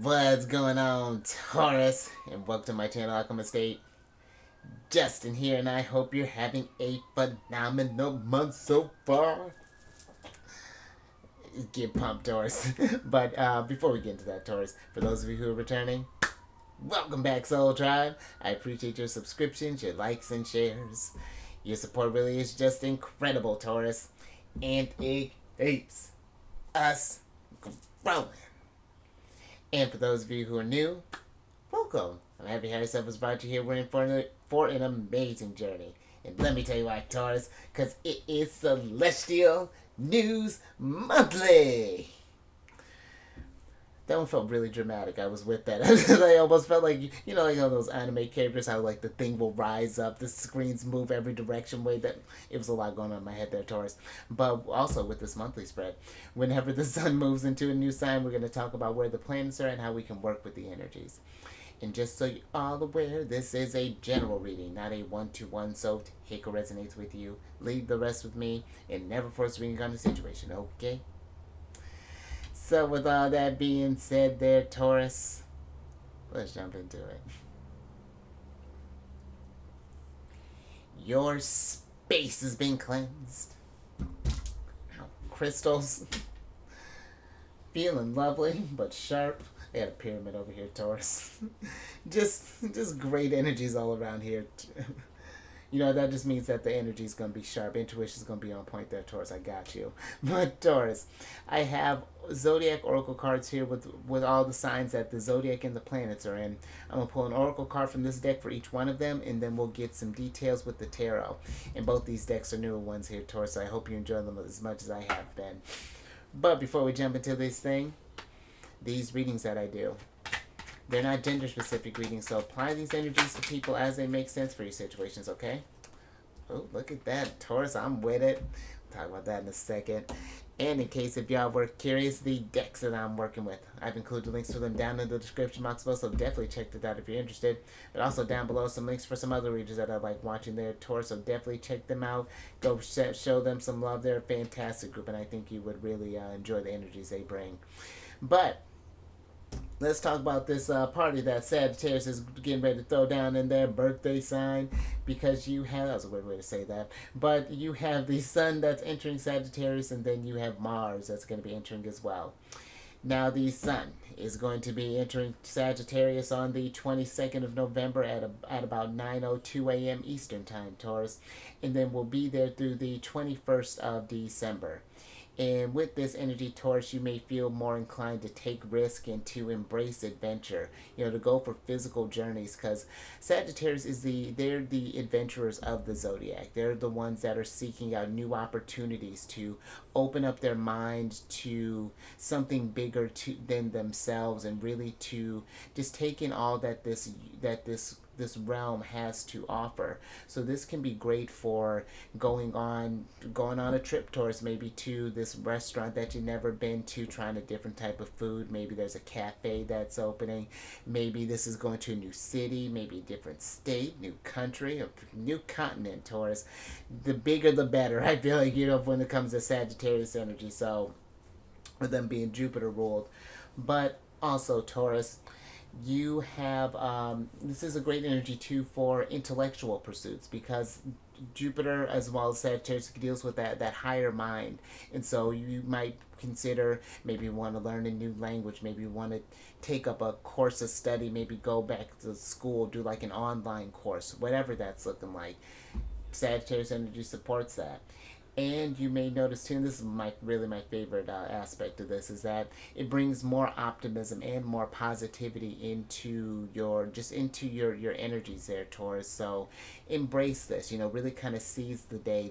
What's going on, Taurus? And welcome to my channel, Alchemist. Justin here, and I hope you're having a phenomenal month so far. Get pumped, Taurus. But before we get into that, Taurus, for those of you who are returning, welcome back, Soul Tribe. I appreciate your subscriptions, your likes, and shares. Your support really is just incredible, Taurus. And it keeps us growing. And for those of you who are new, welcome. I'm happy Harry Stuff was brought you here. We're in for an amazing journey. And let me tell you why, Taurus, because it is Celestial News Monthly. That one felt really dramatic. I was with that. I almost felt like, like all those anime characters, how like the thing will rise up, the screens move every direction way. That it was a lot going on in my head there, Taurus. But also with this monthly spread, whenever the sun moves into a new sign, we're going to talk about where the planets are and how we can work with the energies. And just so you're all aware, this is a general reading, not a one-to-one, so take what resonates with you, leave the rest with me, and never force reading on the situation, okay? So with all that being said there, Taurus, let's jump into it. Your space has been cleansed. Crystals, feeling lovely but sharp. I got a pyramid over here, Taurus. just great energies all around here. That just means that the energy is going to be sharp. Intuition is going to be on point there, Taurus. I got you. But, Taurus, I have Zodiac Oracle cards here with all the signs that the Zodiac and the planets are in. I'm going to pull an Oracle card from this deck for each one of them, and then we'll get some details with the Tarot. And both these decks are newer ones here, Taurus, so I hope you enjoy them as much as I have been. But before we jump into this thing, these readings that I do, they're not gender specific readings, so apply these energies to people as they make sense for your situations, okay? Oh, look at that, Taurus, I'm with it. We'll talk about that in a second. And in case if y'all were curious, the decks that I'm working with, I've included links to them down in the description box below, so definitely check that out if you're interested. But also down below some links for some other readers that I like watching their Taurus, so definitely check them out. Go show them some love. They're a fantastic group, and I think you would really enjoy the energies they bring. But let's talk about this party that Sagittarius is getting ready to throw down in their birthday sign, because you have, that was a weird way to say that, but you have the sun that's entering Sagittarius, and then you have Mars that's going to be entering as well. Now the sun is going to be entering Sagittarius on the 22nd of November at about 9:02 a.m. Eastern Time, Taurus, and then we'll be there through the 21st of December. And with this energy, Taurus, you may feel more inclined to take risk and to embrace adventure. To go for physical journeys, because Sagittarius they're the adventurers of the zodiac. They're the ones that are seeking out new opportunities to open up their mind to something bigger than themselves, and really to just take in all that this realm has to offer. So this can be great for going on a trip, towards maybe to this restaurant that you've never been to, trying a different type of food. Maybe there's a cafe that's opening. Maybe this is going to a new city, maybe a different state, new country, a new continent, Taurus. The bigger the better, I feel like, when it comes to Sagittarius energy. So with them being Jupiter ruled. But also, Taurus, you have this is a great energy too for intellectual pursuits, because Jupiter as well as Sagittarius deals with that higher mind, and so you might consider maybe want to learn a new language, maybe want to take up a course of study, maybe go back to school, do like an online course, whatever that's looking like. Sagittarius energy supports that. And you may notice too, and this is really my favorite aspect of this, is that it brings more optimism and more positivity into your energies there, Taurus. So embrace this. Really kind of seize the day.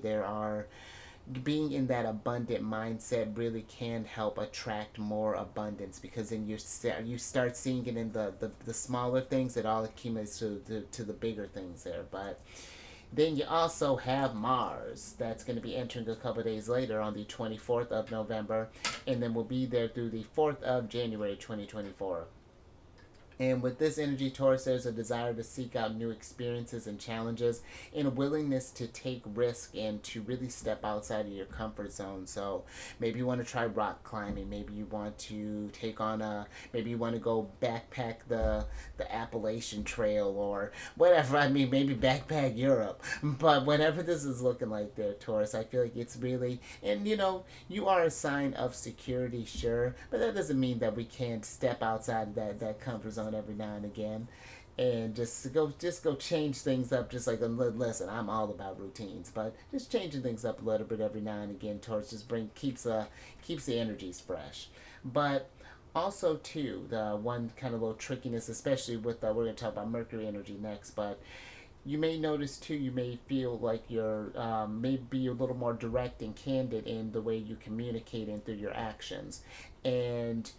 Being in that abundant mindset really can help attract more abundance, because then you start seeing it in the smaller things that all accumulates to the bigger things there. But then you also have Mars that's going to be entering a couple of days later on the 24th of November, and then we'll be there through the 4th of January 2024. And with this energy, Taurus, there's a desire to seek out new experiences and challenges, and a willingness to take risk and to really step outside of your comfort zone. So maybe you want to try rock climbing. Maybe you want to take on a. Maybe you want to go backpack the Appalachian Trail or whatever. I mean, maybe backpack Europe. But whatever this is looking like there, Taurus, I feel like it's really, and you are a sign of security, sure, but that doesn't mean that we can't step outside that comfort zone every now and again, and just go change things up. Just like, listen, I'm all about routines, but just changing things up a little bit every now and again towards just bring keeps the energies fresh. But also too, the one kind of little trickiness, especially with we're going to talk about Mercury energy next, but you may notice too, you may feel like you're maybe a little more direct and candid in the way you communicate and through your actions. And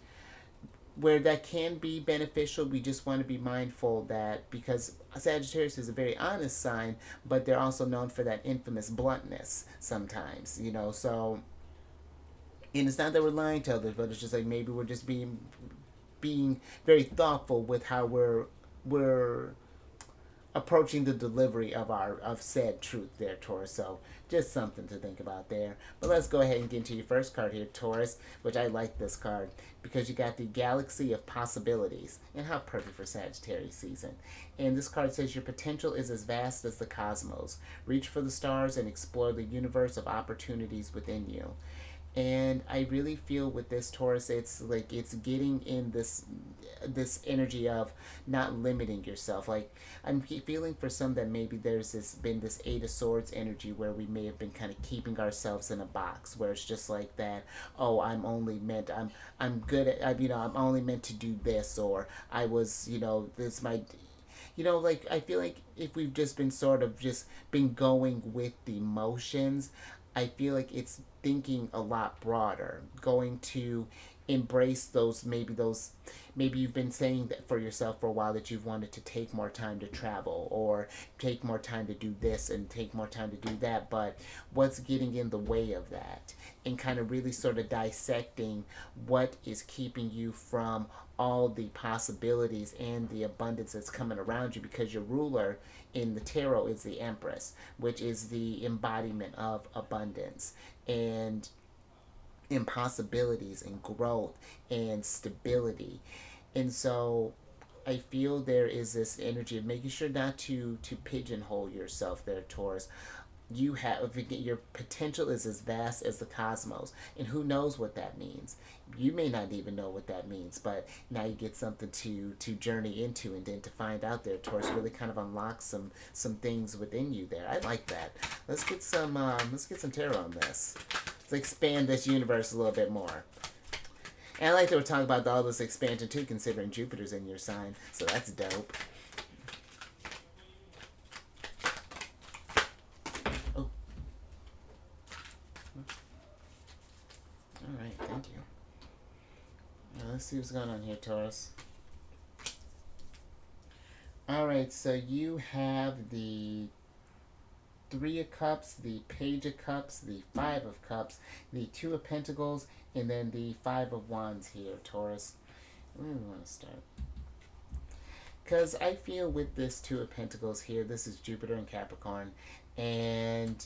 where that can be beneficial, we just want to be mindful that, because Sagittarius is a very honest sign, but they're also known for that infamous bluntness sometimes, so, and it's not that we're lying to others, but it's just like maybe we're just being very thoughtful with how we're approaching the delivery of said truth there, Taurus. So just something to think about there. But let's go ahead and get into your first card here, Taurus, which I like this card because you got the Galaxy of Possibilities, and how perfect for Sagittarius season. And this card says your potential is as vast as the cosmos. Reach for the stars and explore the universe of opportunities within you. And I really feel with this, Taurus, it's like it's getting in this energy of not limiting yourself. Like, I'm feeling for some that maybe there's been this Eight of Swords energy where we may have been kind of keeping ourselves in a box where it's just like that. Oh, I'm good at I'm only meant to do this, or I was this might. Like, I feel like if we've just been sort of just been going with the motions, I feel like it's thinking a lot broader, going to embrace maybe you've been saying that for yourself for a while, that you've wanted to take more time to travel or take more time to do this and take more time to do that, but what's getting in the way of that, and kind of really sort of dissecting what is keeping you from all the possibilities and the abundance that's coming around you, because your ruler in the tarot is the Empress, which is the embodiment of abundance and impossibilities and growth and stability. And so I feel there is this energy of making sure not to pigeonhole yourself there, Taurus. Your potential is as vast as the cosmos, and who knows what that means. You may not even know what that means, but now you get something to journey into, and then to find out there, Taurus, really kind of unlock some things within you there. I like that. Let's get some tarot on this. Let's expand this universe a little bit more. And I like that we're talking about all this expansion too, considering Jupiter's in your sign, so that's dope. Oh, all right, thank you. Now let's see what's going on here, Taurus. All right, so you have the Three of Cups, the Page of Cups, the Five of Cups, the Two of Pentacles, and then the Five of Wands here, Taurus. Where do we want to start? Because I feel with this Two of Pentacles here, this is Jupiter and Capricorn, and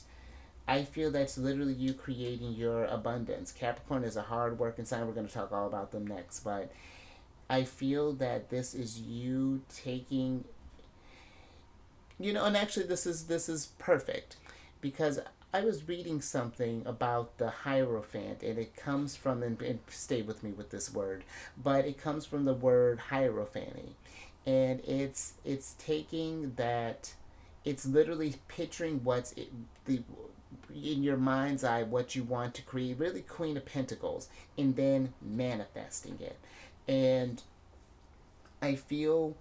I feel that's literally you creating your abundance. Capricorn is a hard working sign. We're going to talk all about them next, but I feel that this is you taking, and actually this is perfect, because I was reading something about the Hierophant, and it comes from, and stay with me with this word, but it comes from the word hierophany, and it's taking that, it's literally picturing in your mind's eye what you want to create, really Queen of Pentacles, and then manifesting it. And I feel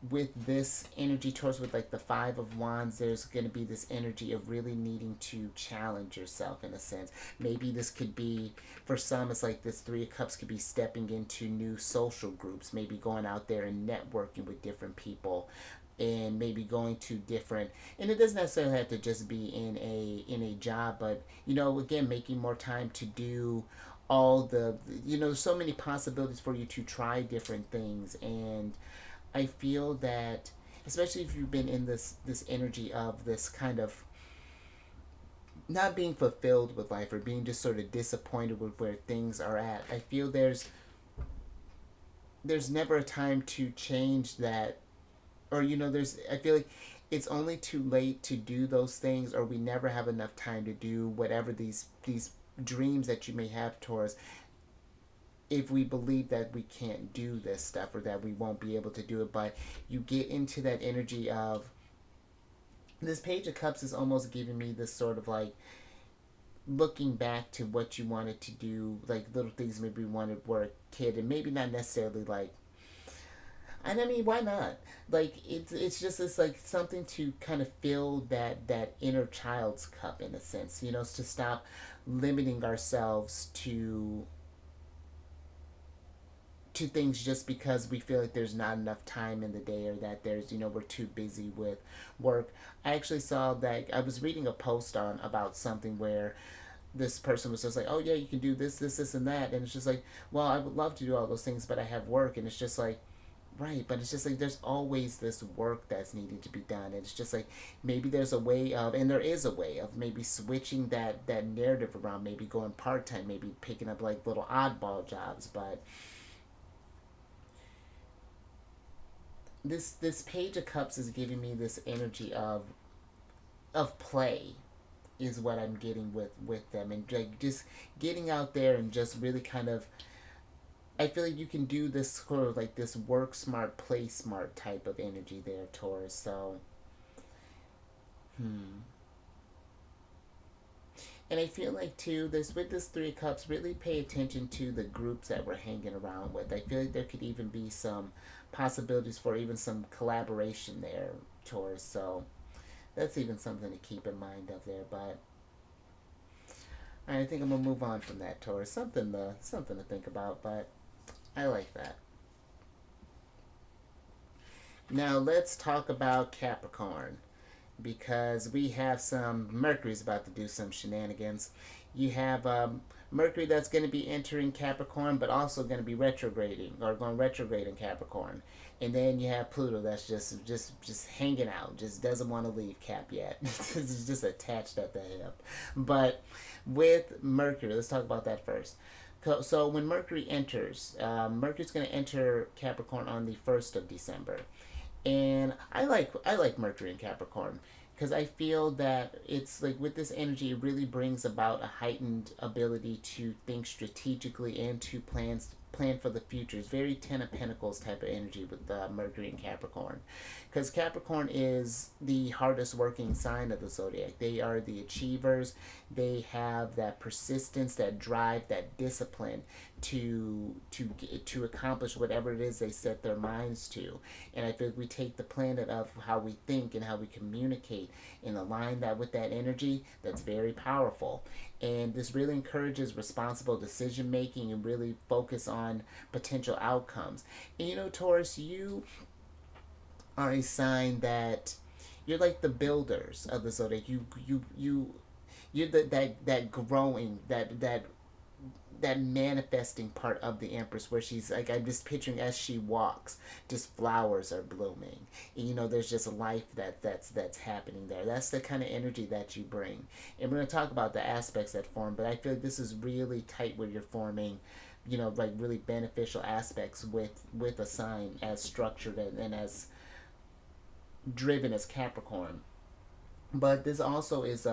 with this energy towards, with like the Five of Wands, there's going to be this energy of really needing to challenge yourself in a sense. Maybe this could be, for some, it's like this Three of Cups could be stepping into new social groups, maybe going out there and networking with different people, and maybe going to different, and it doesn't necessarily have to just be in a job, but again, making more time to do all the, so many possibilities for you to try different things. And I feel that, especially if you've been in this energy of this kind of not being fulfilled with life, or being just sort of disappointed with where things are at, I feel there's never a time to change that. Or there's, I feel like it's only too late to do those things, or we never have enough time to do whatever these dreams that you may have, Taurus, if we believe that we can't do this stuff, or that we won't be able to do it. But you get into that energy of, this Page of Cups is almost giving me this sort of like looking back to what you wanted to do, like little things maybe you wanted were a kid, and maybe not necessarily like, and I mean, why not? Like it's just, it's like something to kind of fill that inner child's cup, in a sense, to stop limiting ourselves to things just because we feel like there's not enough time in the day, or that there's, we're too busy with work. I actually saw that, I was reading a post on about something where this person was just like, oh yeah, you can do this and that, and it's just like, well, I would love to do all those things, but I have work. And it's just like, right, but it's just like there's always this work that's needed to be done. And it's just like, maybe there's a way of, and there is a way of, maybe switching that narrative around, maybe going part-time, maybe picking up like little oddball jobs. But this Page of Cups is giving me this energy of play, is what I'm getting with them, and like just getting out there and just really kind of, I feel like you can do this sort of like this work smart, play smart type of energy there, Taurus. So, and I feel like too, this with this Three of Cups, really pay attention to the groups that we're hanging around with. I feel like there could even be some possibilities for even some collaboration there, Taurus. So that's even something to keep in mind of there. But I think I'm gonna move on from that, Taurus. Something to think about, but I like that. Now let's talk about Capricorn, because we have some, Mercury's about to do some shenanigans. You have Mercury that's going to be entering Capricorn, but also going to be retrograding, or going retrograde in Capricorn. And then you have Pluto that's just hanging out, just doesn't want to leave Cap yet. It's just attached at the hip. But with Mercury, let's talk about that first. So when Mercury enters, Mercury's going to enter Capricorn on the 1st of December. And I like Mercury in Capricorn, because I feel that it's like, with this energy, it really brings about a heightened ability to think strategically and to plan for the future. It's very Ten of Pentacles type of energy with Mercury and Capricorn, because Capricorn is the hardest working sign of the zodiac. They are the achievers. They have that persistence, that drive, that discipline to accomplish whatever it is they set their minds to. And I feel like we take the planet of how we think and how we communicate and align that with that energy. That's very powerful. And this really encourages responsible decision making, and really focus on potential outcomes. And Taurus, you are a sign that you're like the builders of the zodiac. You're that growing, that manifesting part of the Empress, where she's like, I'm just picturing as she walks, just flowers are blooming. And, there's just a life that's happening there. That's the kind of energy that you bring. And we're going to talk about the aspects that form, but I feel like this is really tight where you're forming, like really beneficial aspects with a sign as structured and as driven as Capricorn. But this also is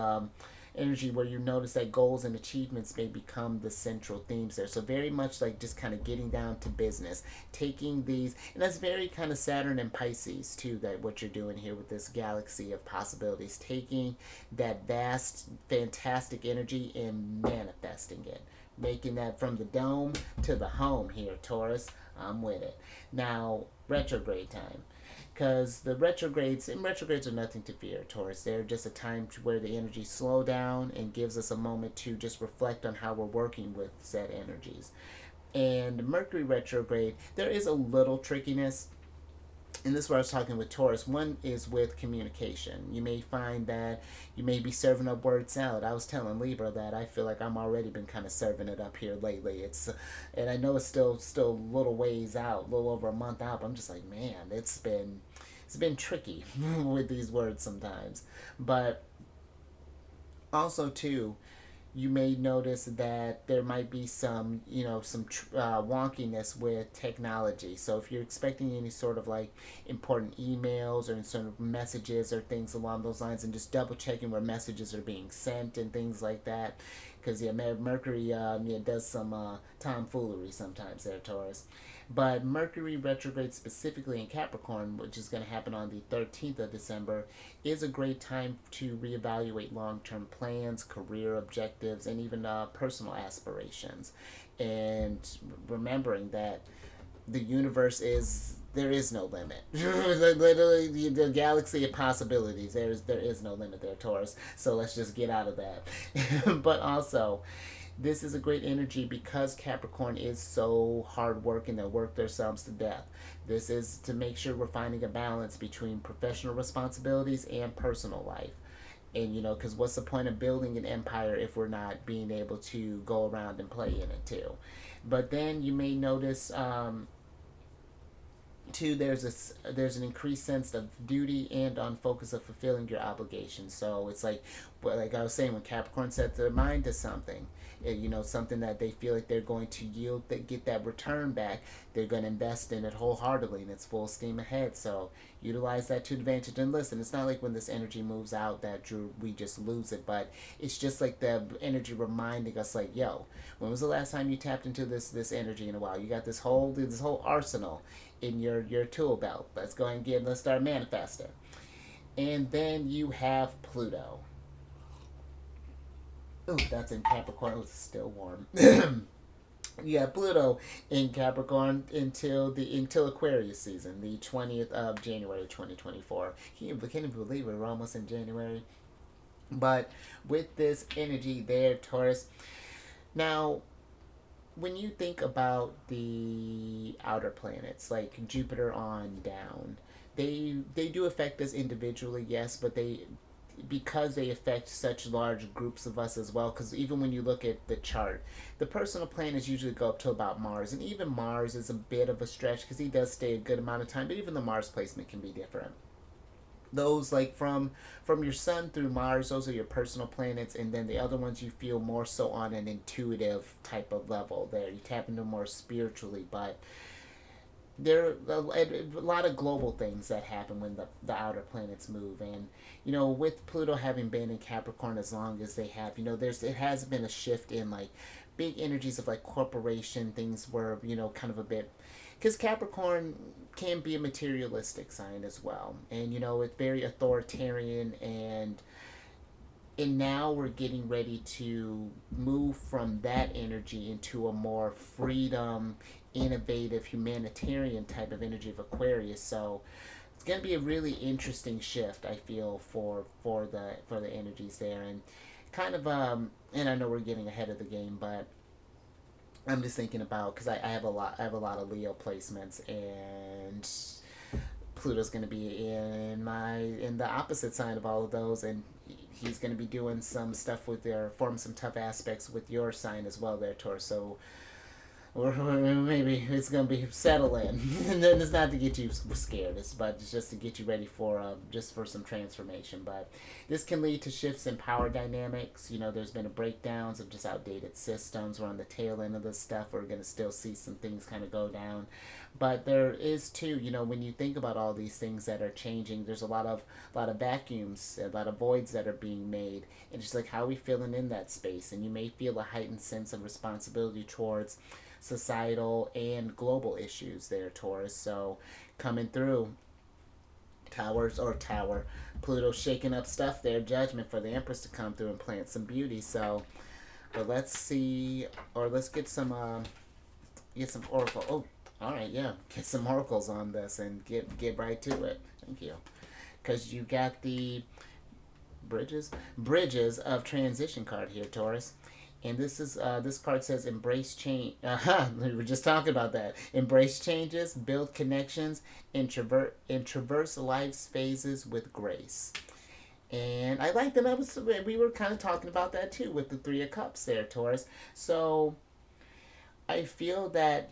energy where you notice that goals and achievements may become the central themes there. So very much like just kind of getting down to business, taking these, and that's very kind of Saturn and Pisces too, that what you're doing here with this galaxy of possibilities, taking that vast, fantastic energy and manifesting it, making that from the dome to the home here, Taurus. I'm with it. Now, retrograde time, because the retrogrades, and retrogrades are nothing to fear, Taurus. They're just a time where the energy slow down and gives us a moment to just reflect on how we're working with said energies. And Mercury retrograde, there is a little trickiness, and this is where I was talking with Taurus. One is with communication. You may find that you may be serving up word salad. I was telling Libra that I feel like I'm already been kind of serving it up here lately. It's, and I know it's still a little ways out, a little over a month out. But I'm just like, man, it's been tricky with these words sometimes. But also too, you may notice that there might be some, wonkiness with technology. So if you're expecting any sort of like important emails or sort of messages or things along those lines, and just double checking where messages are being sent and things like that, because yeah, Mercury does some tomfoolery sometimes there, Taurus. But Mercury retrograde specifically in Capricorn, which is going to happen on the 13th of December, is a great time to reevaluate long term plans, career objectives, and even personal aspirations. And remembering that the universe is, there is no limit. Literally, the galaxy of possibilities. There is no limit there, Taurus. So let's just get out of that. But also, this is a great energy because Capricorn is so hardworking. They work themselves to death. This is to make sure we're finding a balance between professional responsibilities and personal life. And because what's the point of building an empire if we're not being able to go around and play in it too? But then you may notice too, there's an increased sense of duty and on focus of fulfilling your obligations. So it's like I was saying, when Capricorn sets their mind to something, something that they feel like they're going to yield, that get that return back, they're going to invest in it wholeheartedly, and it's full steam ahead. So utilize that to advantage. And listen, it's not like when this energy moves out that we just lose it, but it's just like the energy reminding us, like, yo, when was the last time you tapped into this energy in a while? You got this whole arsenal in your tool belt. Let's go and let's start manifesting. And then you have Pluto. Ooh, that's in Capricorn. Oh, it's still warm. Yeah, Pluto in Capricorn until Aquarius season, the 20th of January 2024. Can't even believe we're almost in January. But with this energy there, Taurus. Now, when you think about the outer planets, like Jupiter on down, they do affect us individually, yes, but because they affect such large groups of us as well. Because even when you look at the chart, the personal planets usually go up to about Mars, and even Mars is a bit of a stretch because he does stay a good amount of time. But even the Mars placement can be different. Those, like from your sun through Mars, those are your personal planets, and then the other ones you feel more so on an intuitive type of level. There, you tap into more spiritually, but there are a lot of global things that happen when the outer planets move. And with Pluto having been in Capricorn as long as they have, it has been a shift in like big energies of like corporation things were kind of a bit, because Capricorn can be a materialistic sign as well, and it's very authoritarian, and now we're getting ready to move from that energy into a more freedom, innovative, humanitarian type of energy of Aquarius. So it's going to be a really interesting shift, I feel, for the energies there. And kind of and I know we're getting ahead of the game, but I'm just thinking about, because I have a lot of Leo placements, and Pluto's going to be in the opposite sign of all of those, and he's going to be doing some stuff with form some tough aspects with your sign as well there, Taurus. So or maybe it's gonna be settle in. And then it's not to get you scared, it's just to get you ready for just for some transformation. But this can lead to shifts in power dynamics. There's been a breakdowns of just outdated systems. We're on the tail end of this stuff. We're gonna still see some things kind of go down, but there is too. When you think about all these things that are changing, there's a lot of vacuums, a lot of voids that are being made, and just like how are we feeling in that space. And you may feel a heightened sense of responsibility towards societal and global issues there, Taurus. So coming through tower Pluto shaking up stuff there, judgment for the Empress to come through and plant some beauty. So but let's see, or let's get some oracle. Oh, all right, yeah, get some oracles on this and get right to it. Thank you. Because you got the bridges of transition card here, Taurus. And this card says embrace change. We were just talking about that. Embrace changes, build connections, and traverse life's phases with grace. And I like that. We were kind of talking about that too with the Three of Cups there, Taurus. So I feel that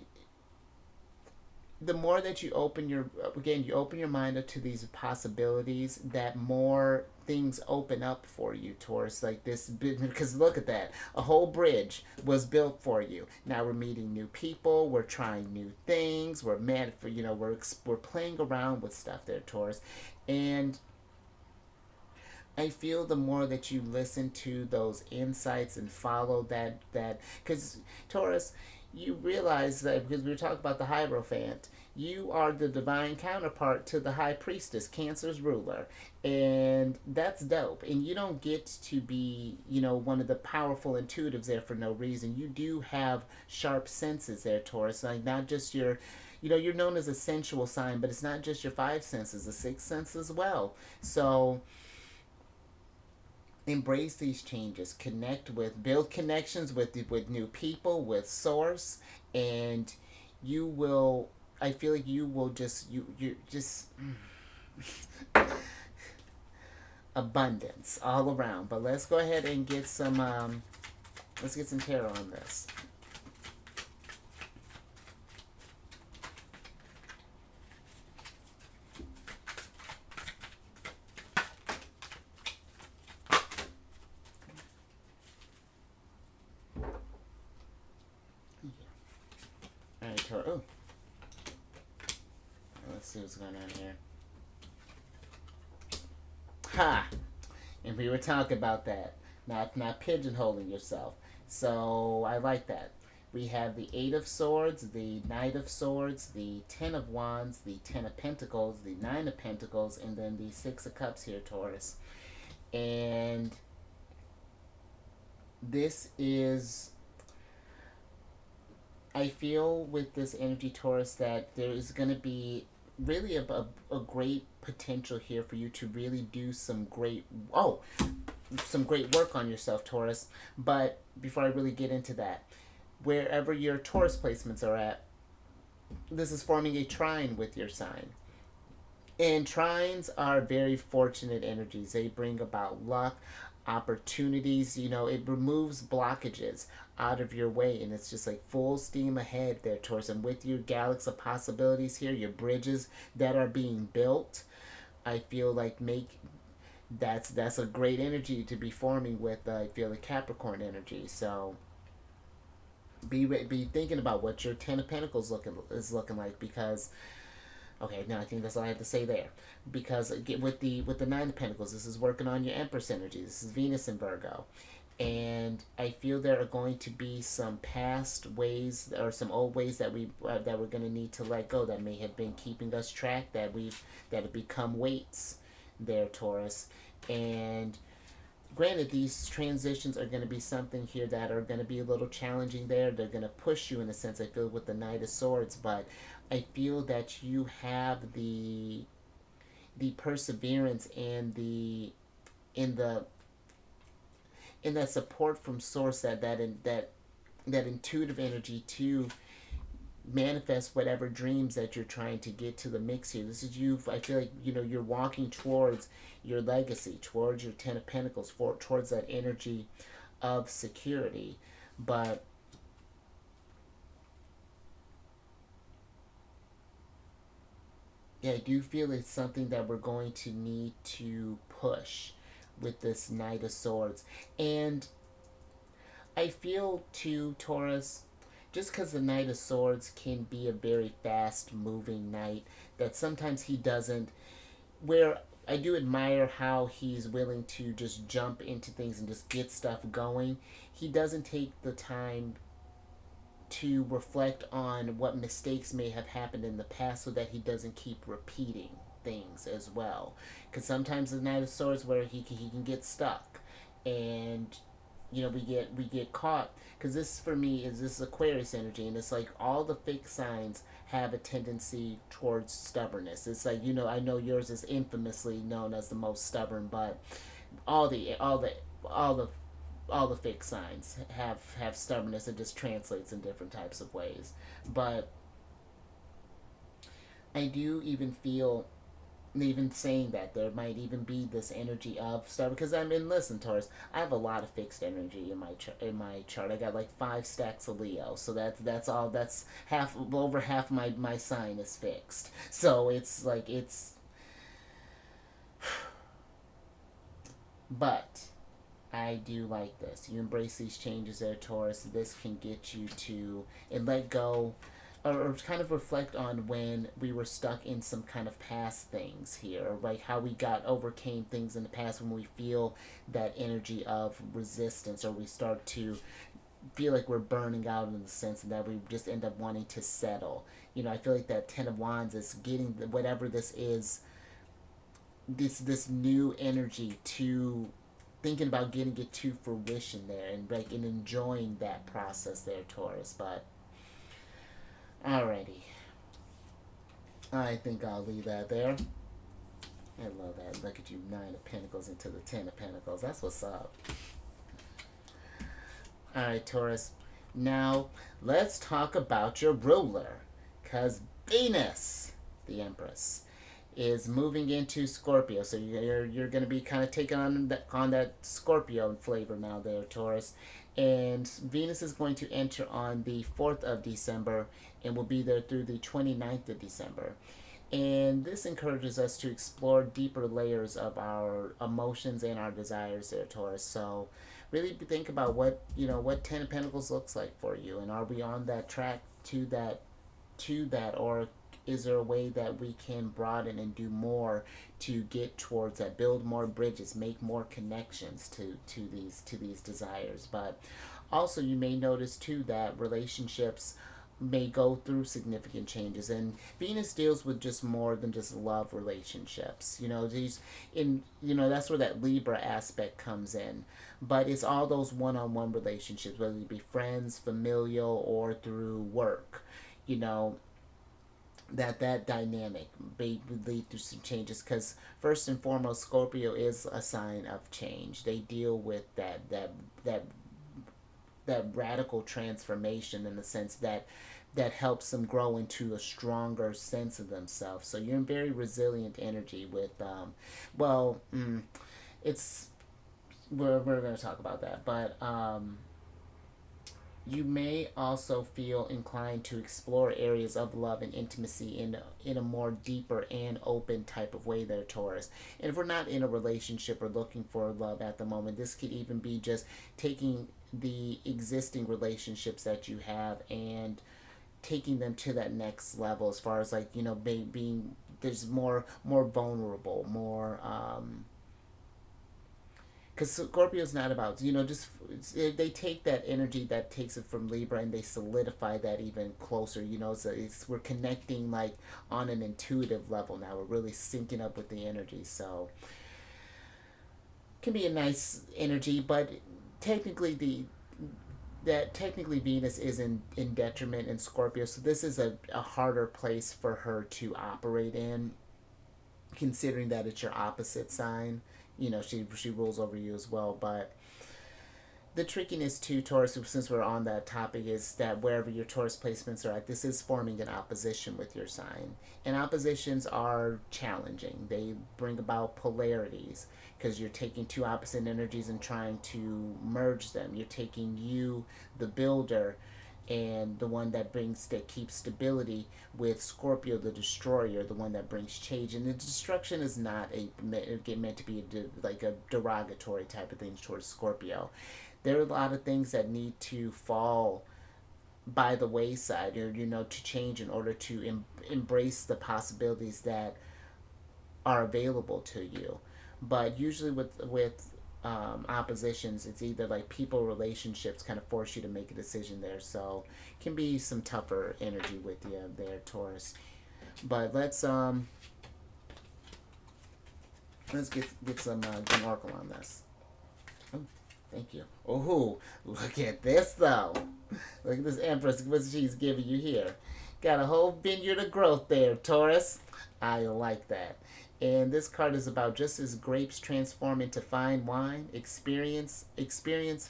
the more that you open your mind up to these possibilities, that more things open up for you, Taurus. Like this, because look at that, a whole bridge was built for you. Now we're meeting new people, we're trying new things, we're mad for we're playing around with stuff there, Taurus. And I feel the more that you listen to those insights and follow that, because Taurus, you realize that because we were talking about the Hierophant, you are the divine counterpart to the High Priestess, Cancer's ruler, and that's dope. And you don't get to be, one of the powerful intuitives there for no reason. You do have sharp senses there, Taurus. Like not just your, you're known as a sensual sign, but it's not just your five senses, the sixth sense as well. So embrace these changes, build connections with new people, with source, and you will, I feel like you will you just abundance all around. But let's go ahead and get some let's get some tarot on this. Alright, Tarot. Oh. Let's see what's going on here. Ha! And we were talking about that. Not pigeonholing yourself. So I like that. We have the Eight of Swords, the Knight of Swords, the Ten of Wands, the Ten of Pentacles, the Nine of Pentacles, and then the Six of Cups here, Taurus. And this is, I feel with this energy, Taurus, that there is going to be really a great potential here for you to really do some great work on yourself, Taurus. But before I really get into that, wherever your Taurus placements are at, this is forming a trine with your sign. And trines are very fortunate energies. They bring about luck, opportunities. It removes blockages out of your way, and it's just like full steam ahead there, Taurus. And with your galaxy of possibilities here, your bridges that are being built, I feel like that's a great energy to be forming with. I feel the Capricorn energy. So be thinking about what your Ten of Pentacles is looking like, because okay, now I think that's all I have to say there. Because with the Nine of Pentacles, this is working on your Empress energy. This is Venus in Virgo. And I feel there are going to be some past ways or some old ways that we're going to need to let go, that may have been keeping us track, that have become weights there, Taurus. And granted, these transitions are going to be something here that are going to be a little challenging there. They're going to push you in a sense, I feel, with the Knight of Swords. But I feel that you have the perseverance and that support from source, that intuitive energy to manifest whatever dreams that you're trying to get to the mix here. This is you. I feel like you're walking towards your legacy, towards your Ten of Pentacles, towards that energy of security. But yeah, I do feel it's something that we're going to need to push with this Knight of Swords. And I feel too, Taurus, just because the Knight of Swords can be a very fast moving knight, that sometimes he doesn't, where I do admire how he's willing to just jump into things and just get stuff going, he doesn't take the time to reflect on what mistakes may have happened in the past, so that he doesn't keep repeating things as well. Because sometimes the Knight of Swords, where he can get stuck, and we get caught. Because this for me is this Aquarius energy, and it's like all the fixed signs have a tendency towards stubbornness. It's like, I know yours is infamously known as the most stubborn, but all the all the fixed signs have stubbornness. It just translates in different types of ways. But I do even feel, even saying that, there might even be this energy of stubborn, because I mean, listen, Taurus, I have a lot of fixed energy in my chart. I got like 5 stacks of Leo, so that's all. That's half, over half my sign is fixed. So it's like it's, but I do like this. You embrace these changes there, Taurus. This can get you to and let go, or kind of reflect on when we were stuck in some kind of past things here, like how we got overcame things in the past, when we feel that energy of resistance, or we start to feel like we're burning out, in the sense that we just end up wanting to settle. I feel like that Ten of Wands is getting whatever this is, this new energy, to thinking about getting it to fruition there, and like and enjoying that process there, Taurus. But alrighty, I think I'll leave that there. I love that. Look at you, 9 of Pentacles into the 10 of Pentacles. That's what's up. Alright, Taurus. Now, let's talk about your ruler. Because Venus, the Empress, is moving into Scorpio. So you're going to be kind of taking on that Scorpio flavor now there, Taurus. And Venus is going to enter on the 4th of December and will be there through the 29th of December. And this encourages us to explore deeper layers of our emotions and our desires there, Taurus. So really think about what Ten of Pentacles looks like for you, and are we on that track to that, or is there a way that we can broaden and do more to get towards that, build more bridges, make more connections to these desires? But also, you may notice too that relationships may go through significant changes, and Venus deals with just more than just love relationships. That's where that Libra aspect comes in. But it's all those one-on-one relationships, whether it be friends, familial, or through work. That dynamic may lead to some changes, because first and foremost, Scorpio is a sign of change. They deal with that radical transformation, in the sense that helps them grow into a stronger sense of themselves. So you're in very resilient energy with it's we're going to talk about that. But you may also feel inclined to explore areas of love and intimacy in a more deeper and open type of way there, Taurus. And if we're not in a relationship or looking for love at the moment, this could even be just taking the existing relationships that you have and taking them to that next level, as far as like being there's more vulnerable, more because Scorpio's not about they take that energy that takes it from Libra, and they solidify that even closer. So we're connecting like on an intuitive level now. We're really syncing up with the energy, so it can be a nice energy. But technically Venus is in detriment in Scorpio, so this is a harder place for her to operate in, considering that it's your opposite sign. She rules over you as well. But the trickiness to Taurus, since we're on that topic, is that wherever your Taurus placements are at, this is forming an opposition with your sign. And oppositions are challenging. They bring about polarities, because you're taking two opposite energies and trying to merge them. You're taking you, the builder, and the one that keeps stability, with Scorpio, the destroyer, the one that brings change. And the destruction is not meant to be like a derogatory type of thing towards Scorpio. There are a lot of things that need to fall by the wayside, or to change, in order to embrace the possibilities that are available to you. But usually with oppositions, it's either like people, relationships kind of force you to make a decision there. So it can be some tougher energy with you there, Taurus. But let's get some oracle on this. Oh, thank you. Oh, look at this though. Look at this Empress, what she's giving you here. Got a whole vineyard of growth there, Taurus. I like that. And this card is about just as grapes transform into fine wine, experience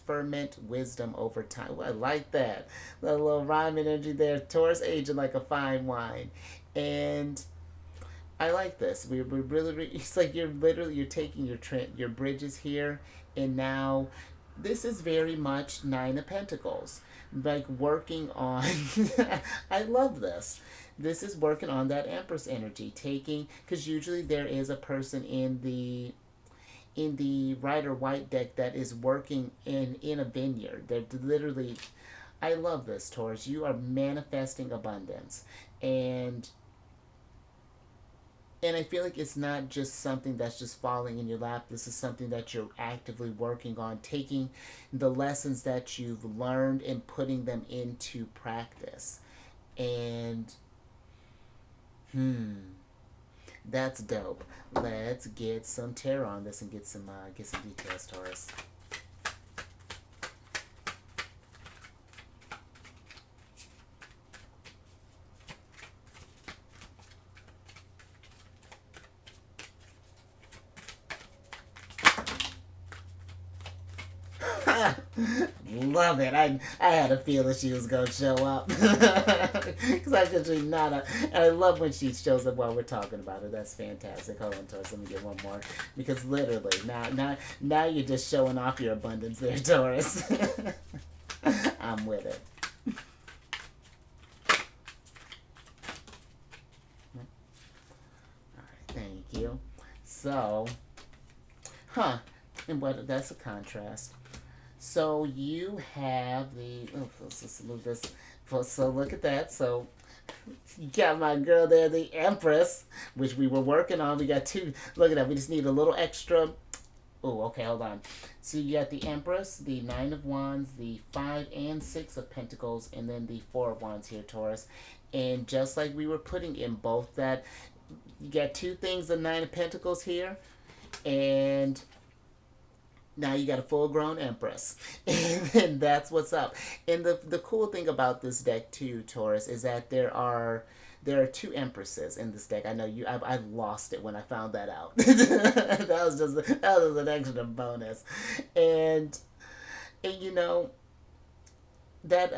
ferment wisdom over time. Well, I like that. That little rhyme energy there. Taurus aging like a fine wine. And I like this. We really, it's like you're taking your bridges here, and now this is very much Nine of Pentacles, like working on. I love this. This is working on that Empress energy, taking, because usually there is a person in the Rider White deck that is working in a vineyard. They're literally. I love this, Taurus. You are manifesting abundance, and I feel like it's not just something that's just falling in your lap. This is something that you're actively working on, taking the lessons that you've learned and putting them into practice. And that's dope. Let's get some tarot on this and get some details, Taurus. Love it. I had a feeling she was gonna show up because I usually not a. And I love when she shows up while we're talking about her. That's fantastic. Hold on, Taurus. Let me get one more because literally now you're just showing off your abundance there, Taurus. I'm with it. All right, thank you. So, and what? That's a contrast. So you have the. Oh, let's just move this. So look at that. So you got my girl there, the Empress, which we were working on. We got two. Look at that. We just need a little extra. Oh, okay, hold on. So you got the Empress, the Nine of Wands, the Five and Six of Pentacles, and then the Four of Wands here, Taurus. And just like we were putting in both that, you got two things, the Nine of Pentacles here, and now you got a full-grown Empress. And that's what's up. And the cool thing about this deck too, Taurus, is that there are two Empresses in this deck. I know you. I lost it when I found that out. that was an extra bonus, and you know that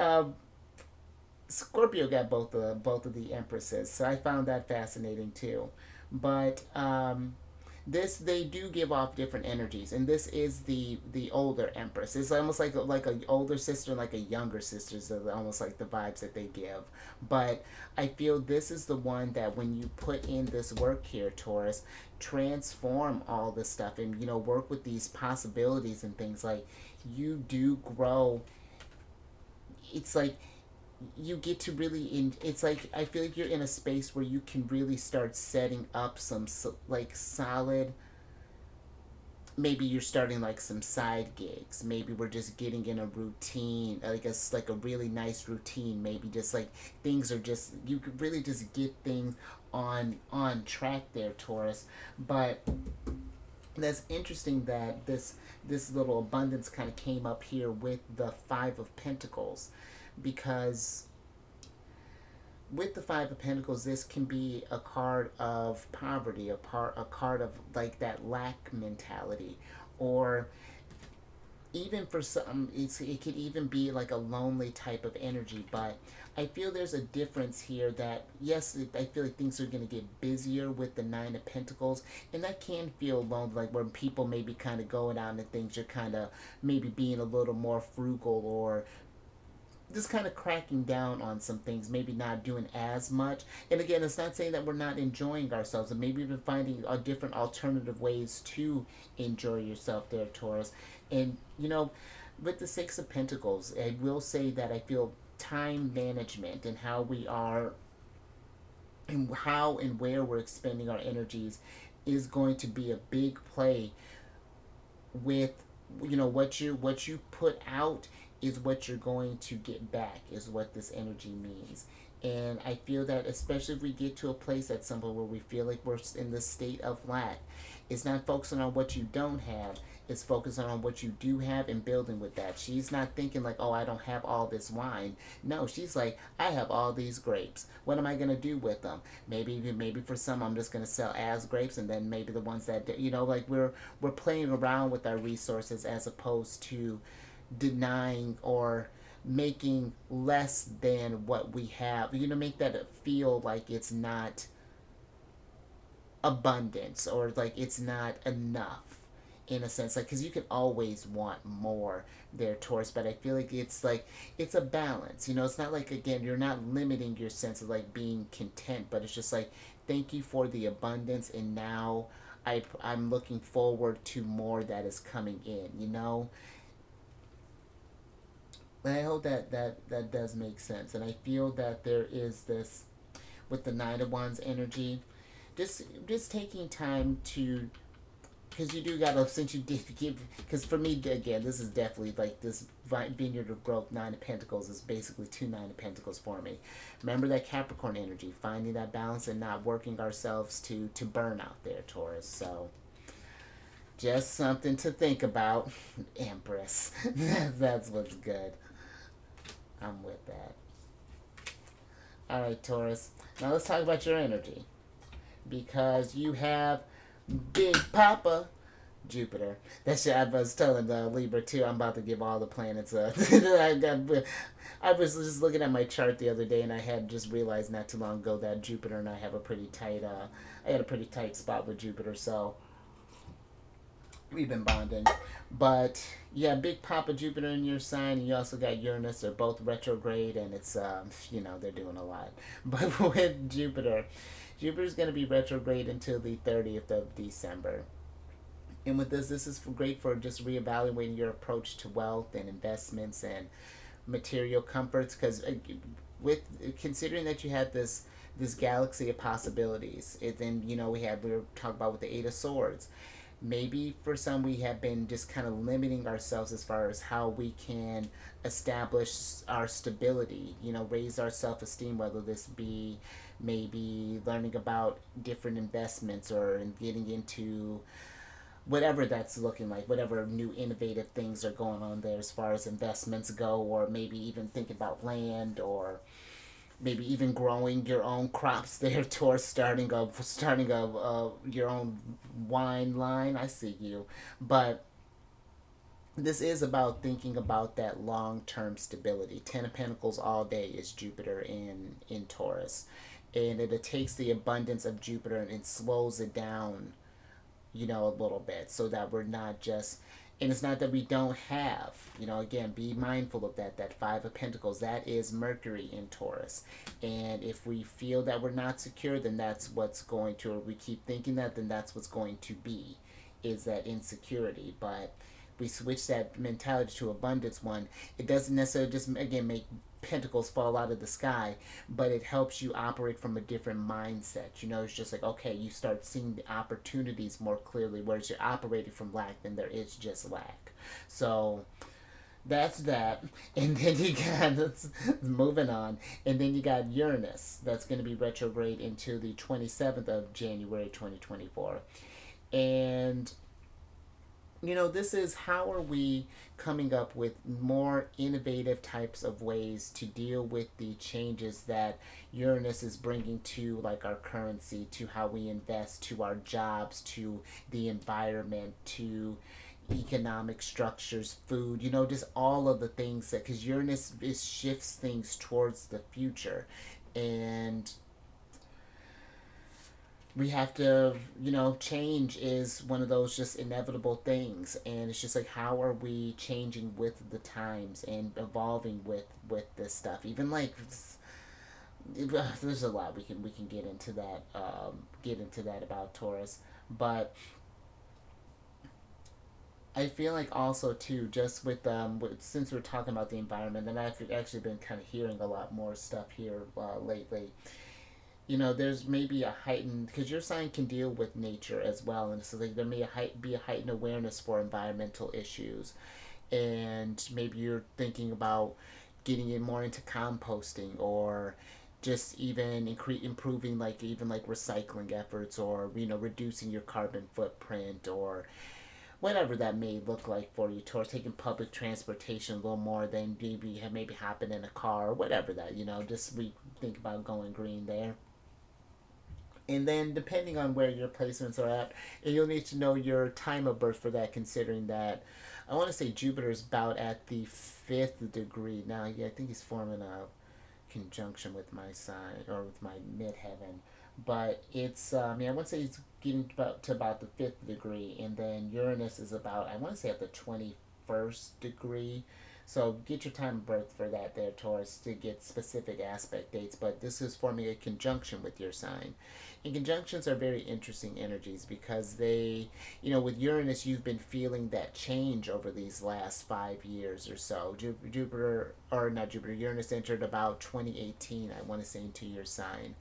Scorpio got both of the Empresses, so I found that fascinating too. But this, they do give off different energies, and this is the older Empress. It's almost like a older sister and like a younger sister, so almost like the vibes that they give. But I feel this is the one that when you put in this work here, Taurus, transform all this stuff and work with these possibilities and things, like you do grow. It's like you get to really it's like I feel like you're in a space where you can really start setting up some like solid. Maybe you're starting like some side gigs. Maybe we're just getting in a routine, like a really nice routine. Maybe just like things are just, you could really just get things on track there, Taurus. But that's interesting that this little abundance kind of came up here with the Five of Pentacles, because with the Five of Pentacles, this can be a card of poverty, a card of like that lack mentality, or even for some, it could even be like a lonely type of energy. But I feel there's a difference here that, yes, I feel like things are going to get busier with the Nine of Pentacles, and that can feel lonely, like when people maybe kind of going out and things, you're kind of maybe being a little more frugal, or just kind of cracking down on some things, maybe not doing as much. And again, it's not saying that we're not enjoying ourselves, and maybe even finding different alternative ways to enjoy yourself there, Taurus. And with the Six of Pentacles, I will say that I feel time management and how we are, and how and where we're expending our energies is going to be a big play with what you put out is what you're going to get back, is what this energy means. And I feel that especially if we get to a place at some point where we feel like we're in this state of lack, it's not focusing on what you don't have. It's focusing on what you do have and building with that. She's not thinking like, oh, I don't have all this wine. No, she's like, I have all these grapes. What am I gonna do with them? Maybe for some, I'm just gonna sell as grapes, and then maybe the ones that like we're playing around with our resources as opposed to denying or making less than what we have. Make that feel like it's not abundance or like it's not enough in a sense, like, because you can always want more there, Taurus, but I feel like it's a balance. It's not like, again, you're not limiting your sense of like being content, but it's just like, thank you for the abundance, and now I'm looking forward to more that is coming in. And I hope that does make sense. And I feel that there is this with the Nine of Wands energy, just taking time to, because you do gotta, since you did give, because for me, again, this is definitely like this vineyard of growth. Nine of Pentacles is basically two Nine of Pentacles for me. Remember that Capricorn energy, finding that balance and not working ourselves to burn out there, Taurus. So just something to think about. Empress. That's what's good. I'm with that. All right, Taurus. Now let's talk about your energy, because you have Big Papa Jupiter. That shit, I was telling Libra too. I'm about to give all the planets. I was just looking at my chart the other day, and I had just realized not too long ago that Jupiter and I have a pretty tight. I had a pretty tight spot with Jupiter, so we've been bonding. But yeah, Big Papa Jupiter in your sign, and you also got Uranus. They're both retrograde, and it's they're doing a lot. But with Jupiter's going to be retrograde until the 30th of December. And with this is great for just reevaluating your approach to wealth and investments and material comforts. Because with considering that you had this galaxy of possibilities, then we were talking about with the Eight of Swords. Maybe for some we have been just kind of limiting ourselves as far as how we can establish our stability, raise our self-esteem, whether this be maybe learning about different investments or getting into whatever that's looking like, whatever new innovative things are going on there as far as investments go, or maybe even thinking about land, or maybe even growing your own crops there, towards starting of your own wine line. I see you. But this is about thinking about that long-term stability. Ten of Pentacles all day is Jupiter in Taurus, and it takes the abundance of Jupiter and slows it down, a little bit, so that we're not just, and it's not that we don't have, again, be mindful of that Five of Pentacles, that is Mercury in Taurus. And if we feel that we're not secure, then that's what's going to, or we keep thinking that, then that's what's going to be, is that insecurity. But we switch that mentality to abundance one, it doesn't necessarily just, again, make pentacles fall out of the sky, but it helps you operate from a different mindset. It's just like, okay, you start seeing the opportunities more clearly, whereas you're operating from lack, then there is just lack. So that's that. And then you got, moving on, and then you got Uranus, that's going to be retrograde into the 27th of January 2024. And this is, how are we coming up with more innovative types of ways to deal with the changes that Uranus is bringing to, like, our currency, to how we invest, to our jobs, to the environment, to economic structures, food, just all of the things that, because Uranus shifts things towards the future. And we have to, change is one of those just inevitable things. And it's just like, how are we changing with the times and evolving with this stuff? Even like, there's a lot we can get into that about Taurus. But I feel like also too, just since we're talking about the environment, and I've actually been kind of hearing a lot more stuff here lately. There's maybe a heightened, because your sign can deal with nature as well, and so like there may be a heightened awareness for environmental issues, and maybe you're thinking about getting in more into composting, or just even improving, like even like recycling efforts, or reducing your carbon footprint, or whatever that may look like for you, towards taking public transportation a little more than maybe hopping in a car, or whatever that, just we think about going green there. And then depending on where your placements are at, and you'll need to know your time of birth for that, considering that I want to say Jupiter's about at the fifth degree now. Yeah, I think he's forming a conjunction with my sign, or with my midheaven. But it's yeah, I want to say it's getting about the fifth degree, and then Uranus is about, I want to say, at the 21st degree. So get your time of birth for that there, Taurus, to get specific aspect dates. But this is forming a conjunction with your sign. And conjunctions are very interesting energies, because they, with Uranus, you've been feeling that change over these last 5 years or so. Jupiter, or not Jupiter, Uranus entered about 2018, I want to say, into your sign.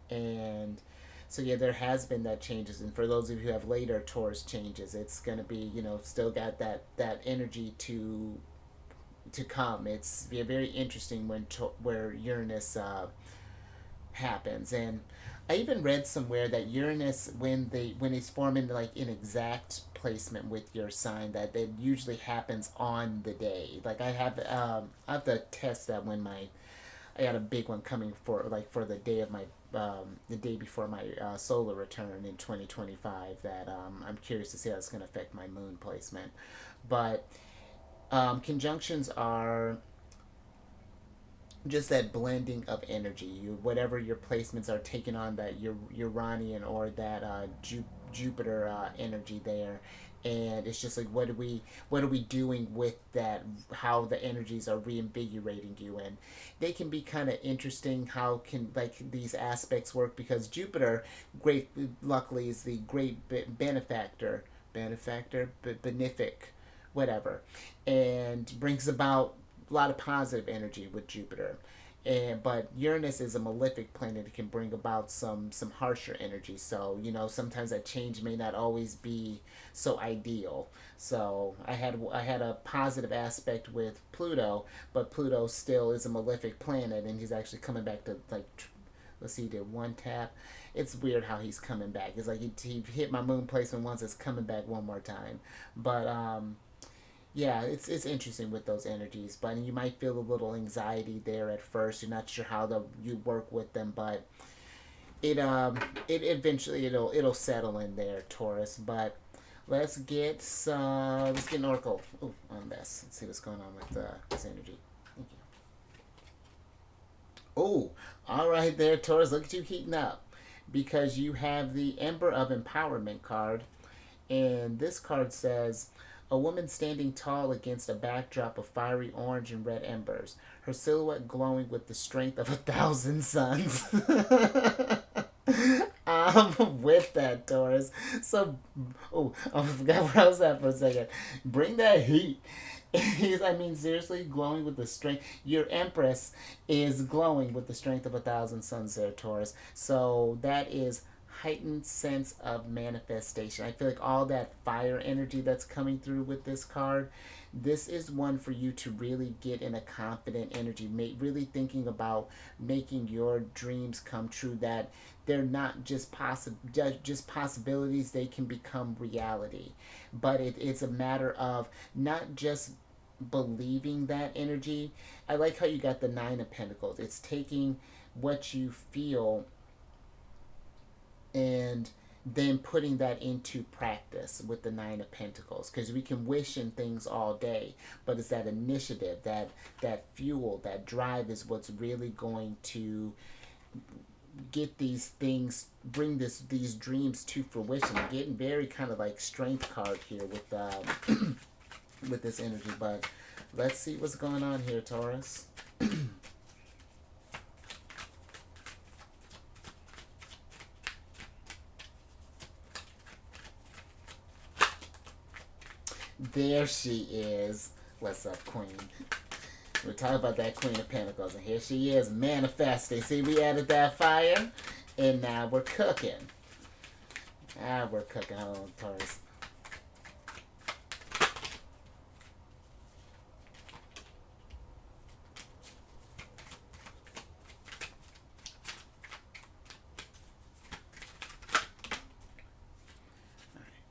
And so yeah, there has been that changes. And for those of you who have later Taurus changes, it's going to be, still got that energy to come. It's very interesting where Uranus happens. And I even read somewhere that Uranus, when it's forming like an exact placement with your sign, that it usually happens on the day. Like I have to test that when I got a big one coming for the day of my the day before my solar return in 2025. That I'm curious to see how it's going to affect my moon placement. But conjunctions are just that blending of energy. Whatever your placements are taking on, that Uranian or that Jupiter energy there, and it's just like, what are we doing with that? How the energies are reinvigorating you, and they can be kind of interesting. How can like these aspects work? Because Jupiter, great, luckily, is the great benefic, whatever, and brings about a lot of positive energy with Jupiter. But Uranus is a malefic planet. It can bring about some harsher energy. So sometimes that change may not always be so ideal. So I had a positive aspect with Pluto, but Pluto still is a malefic planet, and he's actually coming back to, like, let's see, he did one tap. It's weird how he's coming back. It's like he hit my moon placement once. It's coming back one more time. But yeah, it's interesting with those energies. But you might feel a little anxiety there at first. You're not sure how you work with them, but it eventually it'll settle in there, Taurus. But let's get an oracle on this. Let's see what's going on with this energy. Thank you. Oh, all right there, Taurus. Look at you heating up, because you have the Ember of Empowerment card, and this card says, a woman standing tall against a backdrop of fiery orange and red embers, her silhouette glowing with the strength of 1,000 suns. I'm with that, Taurus. So, oh, I forgot where I was at for a second. Bring that heat. I mean, seriously, glowing with the strength. Your Empress is glowing with the strength of 1,000 suns there, Taurus. So that is heightened sense of manifestation. I feel like all that fire energy that's coming through with this card, this is one for you to really get in a confident energy, really thinking about making your dreams come true, that they're not just possibilities, they can become reality. But it's a matter of not just believing that energy. I like how you got the Nine of Pentacles. It's taking what you feel and then putting that into practice with the Nine of Pentacles, because we can wish in things all day, but it's that initiative, that fuel, that drive is what's really going to get these things, bring these dreams to fruition. I'm getting very kind of like strength card here with with this energy. But let's see what's going on here, Taurus. There she is. What's up, Queen? We're talking about that Queen of Pentacles, and here she is, manifesting. See, we added that fire, and now we're cooking. We're cooking. Hold on, Taurus.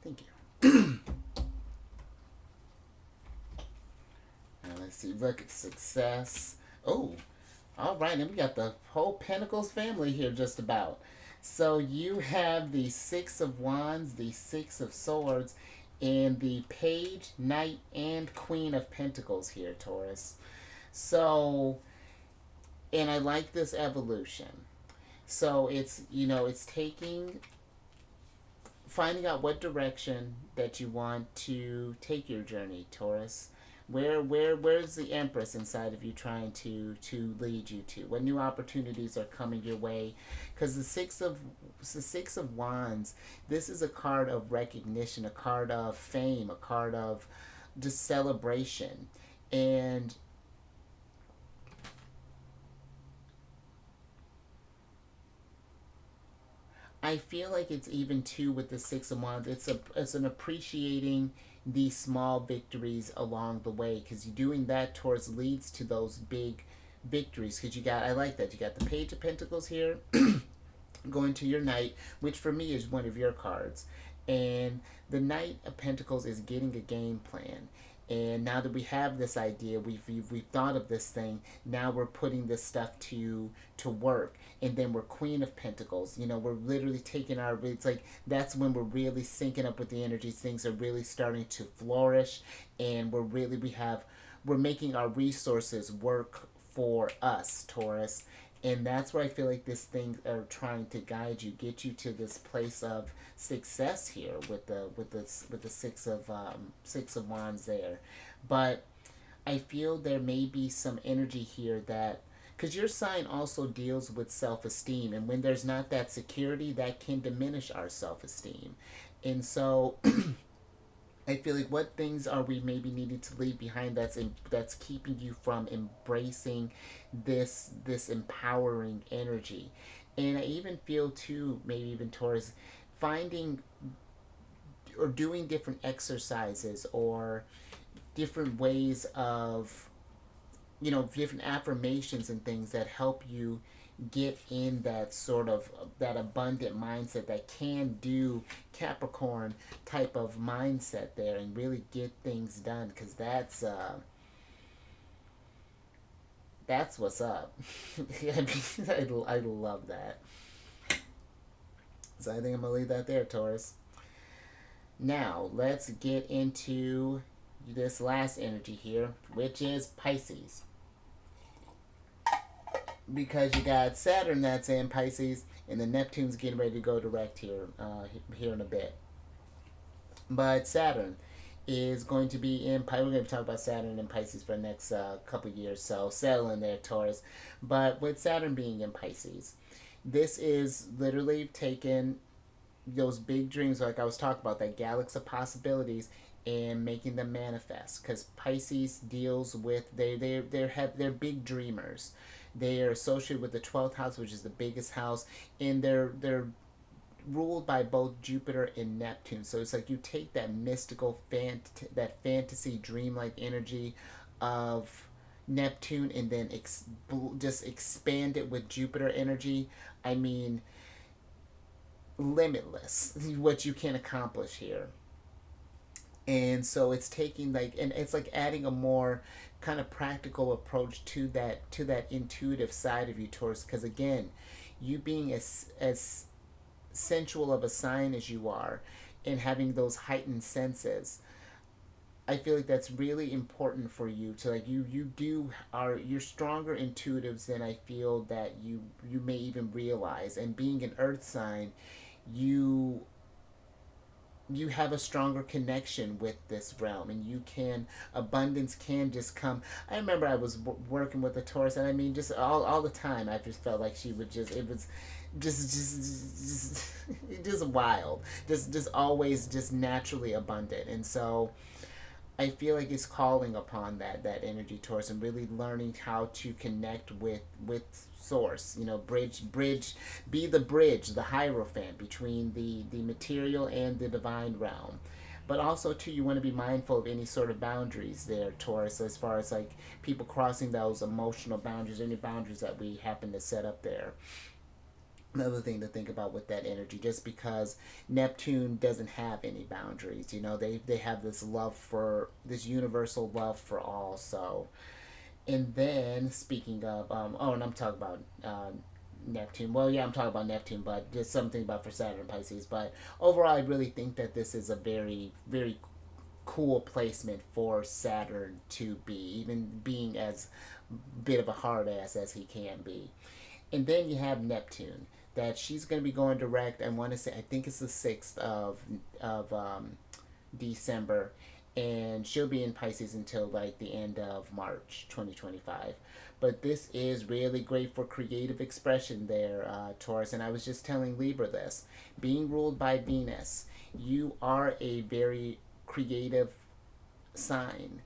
Thank you. Now let's see. Look at success. Oh, all right. And we got the whole Pentacles family here just about. So you have the Six of Wands, the Six of Swords, and the Page, Knight, and Queen of Pentacles here, Taurus. So, and I like this evolution. So it's, it's finding out what direction that you want to take your journey, Taurus. Where's the Empress inside of you trying to lead you to? What new opportunities are coming your way? Because the Six of Wands, this is a card of recognition, a card of fame, a card of just celebration, and I feel like it's even too with the Six of Wands. It's an appreciating these small victories along the way, because doing that towards leads to those big victories. Because I like that you got the Page of Pentacles here, going to your Knight, which for me is one of your cards, and the Knight of Pentacles is getting a game plan. And now that we have this idea, we've thought of this thing. Now we're putting this stuff to work. And then we're Queen of Pentacles. We're literally taking it's like that's when we're really syncing up with the energies. Things are really starting to flourish, and we're making our resources work for us, Taurus. And that's where I feel like this thing are trying to guide you, get you to this place of success here with the Six of Wands there. But I feel there may be some energy here that, because your sign also deals with self-esteem, and when there's not that security, that can diminish our self-esteem. And so I feel like what things are we maybe needing to leave behind that's keeping you from embracing this empowering energy. And I even feel too, maybe even Taurus, finding or doing different exercises or different ways of, different affirmations and things that help you get in that sort of that abundant mindset, that can do Capricorn type of mindset there, and really get things done, because that's what's up. I love that. So I think I'm gonna leave that there, Taurus. Now let's get into this last energy here, which is Pisces, because you got Saturn that's in Pisces, and the Neptune's getting ready to go direct here in a bit. But Saturn is going to be in Pisces. We're going to talk about Saturn in Pisces for the next couple years, so settle in there, Taurus. But with Saturn being in Pisces, this is literally taking those big dreams, like I was talking about, that galaxy of possibilities, and making them manifest. Because Pisces deals with they're big dreamers. They are associated with the 12th house, which is the biggest house, and they're ruled by both Jupiter and Neptune. So it's like you take that mystical that fantasy dreamlike energy of Neptune, and then just expand it with Jupiter energy. I mean, limitless what you can accomplish here. And so it's taking and it's like adding a more kind of practical approach to that intuitive side of you, Taurus. Because again, you being as sensual of a sign as you are, and having those heightened senses, I feel like that's really important for you to you're stronger intuitives than I feel that you may even realize. And being an earth sign, you have a stronger connection with this realm, and abundance can just come. I remember I was working with a Taurus, and I mean, just all the time I just felt like she would it was just wild, just always just naturally abundant. And so I feel like it's calling upon that energy, Taurus, and really learning how to connect with source. Bridge, be the bridge, the hierophant between the material and the divine realm. But also too, you want to be mindful of any sort of boundaries there, Taurus, as far as like people crossing those emotional boundaries, any boundaries that we happen to set up there. Another thing to think about with that energy, just because Neptune doesn't have any boundaries. They have this love for this universal love for all. So, and then speaking of and I'm talking about Neptune. Well, yeah, I'm talking about Neptune, but just something about for Saturn and Pisces. But overall, I really think that this is a very, very cool placement for Saturn to be, even being as bit of a hard ass as he can be. And then you have Neptune, that she's going to be going direct. I want to say, I think it's the 6th of December, and she'll be in Pisces until like the end of March 2025. But this is really great for creative expression there, Taurus. And I was just telling Libra this. Being ruled by Venus, you are a very creative sign.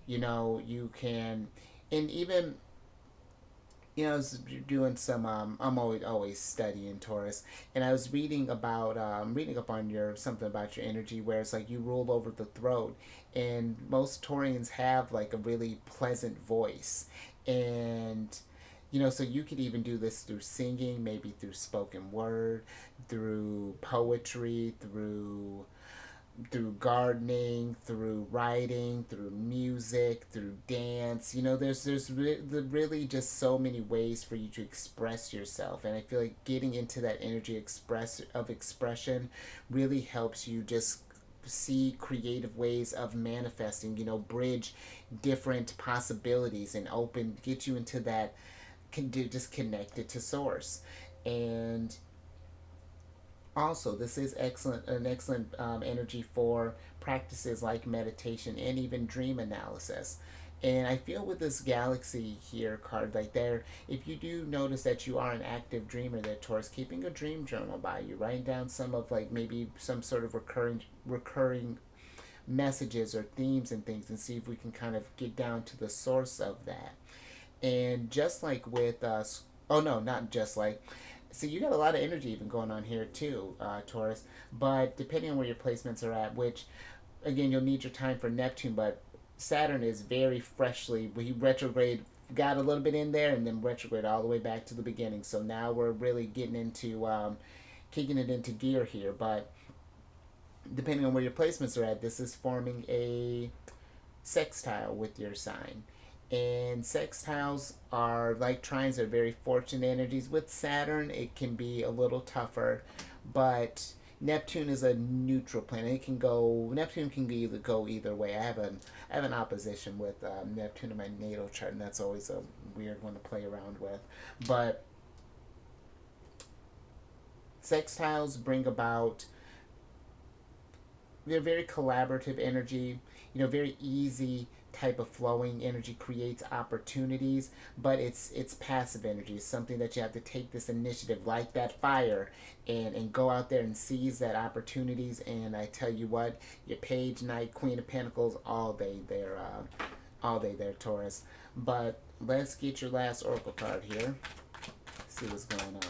You can, and even I was doing some. I'm always studying Taurus, and I was reading about reading up on your something about your energy, where it's like you rule over the throat, and most Taurians have like a really pleasant voice, and so you could even do this through singing, maybe through spoken word, through poetry, through gardening, through writing, through music, through dance. Really just so many ways for you to express yourself, and I feel like getting into that energy expression really helps you just see creative ways of manifesting. Bridge different possibilities and get you into that. Can do just connect it to source, and also, this is an excellent energy for practices like meditation and even dream analysis. And I feel with this galaxy here card right there, if you do notice that you are an active dreamer there, Taurus, keeping a dream journal by you, writing down some of like maybe some sort of recurring messages or themes and things, and see if we can kind of get down to the source of that. And just like with us, oh no, not just like, so you got a lot of energy even going on here too, Taurus. But depending on where your placements are at, which again you'll need your time for Neptune, but Saturn is very freshly. He retrograde, got a little bit in there, and then retrograde all the way back to the beginning. So now we're really getting into kicking it into gear here. But depending on where your placements are at, this is forming a sextile with your sign. And sextiles are like trines, are very fortunate energies. With Saturn, it can be a little tougher, but Neptune is a neutral planet. Neptune can either go either way. I have an opposition with Neptune in my natal chart, and that's always a weird one to play around with. But sextiles bring about, they're very collaborative energy, very easy type of flowing energy, creates opportunities, but it's passive energy. It's something that you have to take this initiative, like that fire, and go out there and seize that opportunities. And I tell you what, your Page, Knight, Queen of Pentacles, all day there, Taurus. But let's get your last oracle card here. See what's going on.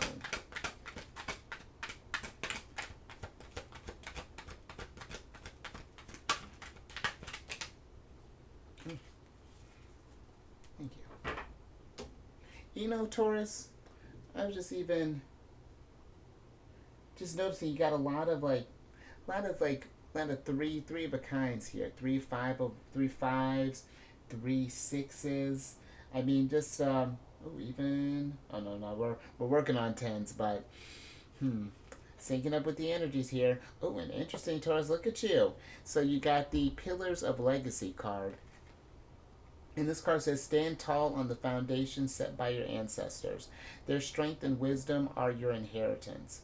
Thank you. Taurus, I was just noticing you got a lot of three of a kinds here. Three fives, three sixes. I mean, just even. Oh no, we're working on tens, but syncing up with the energies here. Oh, and interesting, Taurus. Look at you. So you got the Pillars of Legacy card. And this card says, stand tall on the foundation set by your ancestors. Their strength and wisdom are your inheritance.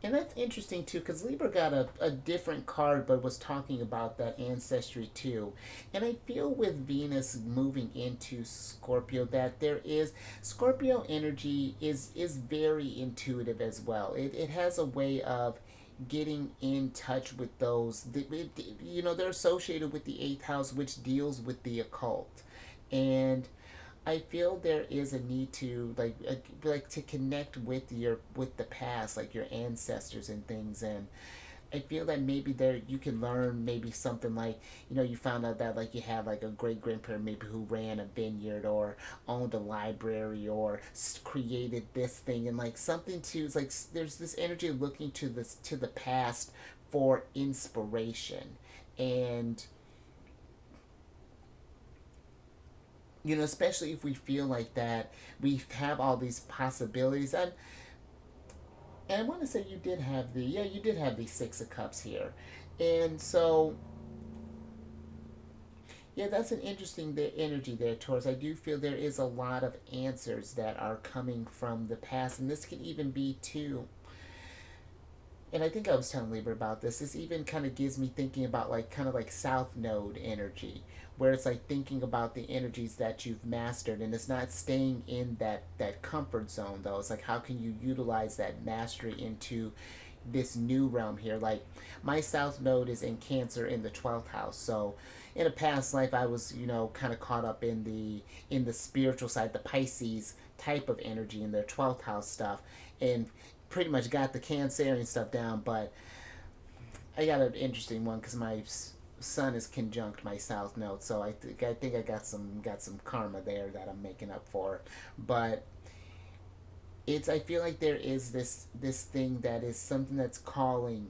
And that's interesting too, because Libra got a different card, but was talking about that ancestry too. And I feel with Venus moving into Scorpio that Scorpio energy is very intuitive as well. It has a way of getting in touch with those, they're associated with the 8th house, which deals with the occult. And I feel there is a need to to connect with the past, like your ancestors and things. And I feel that maybe there you can learn maybe something like, you found out that like you have like a great grandparent maybe who ran a vineyard or owned a library or created this thing, and like something to, it's like there's this energy looking to the past for inspiration. And especially if we feel like that we have all these possibilities. And I want to say you did have the Six of Cups here. And so, yeah, that's an interesting energy there, Taurus. I do feel there is a lot of answers that are coming from the past. And this can even be, too, and I think I was telling Libra about this. This even kind of gives me thinking about like kind of like South Node energy, where it's like thinking about the energies that you've mastered, and it's not staying in that comfort zone though. It's like how can you utilize that mastery into this new realm here? Like my South Node is in Cancer in the 12th house, so in a past life I was kind of caught up in the spiritual side, the Pisces type of energy in their 12th house stuff, and pretty much got the Cancerian stuff down. But I got an interesting one because my sun is conjunct my South Node, so I think I got some karma there that I'm making up for. But I feel like there is this thing that is something that's calling.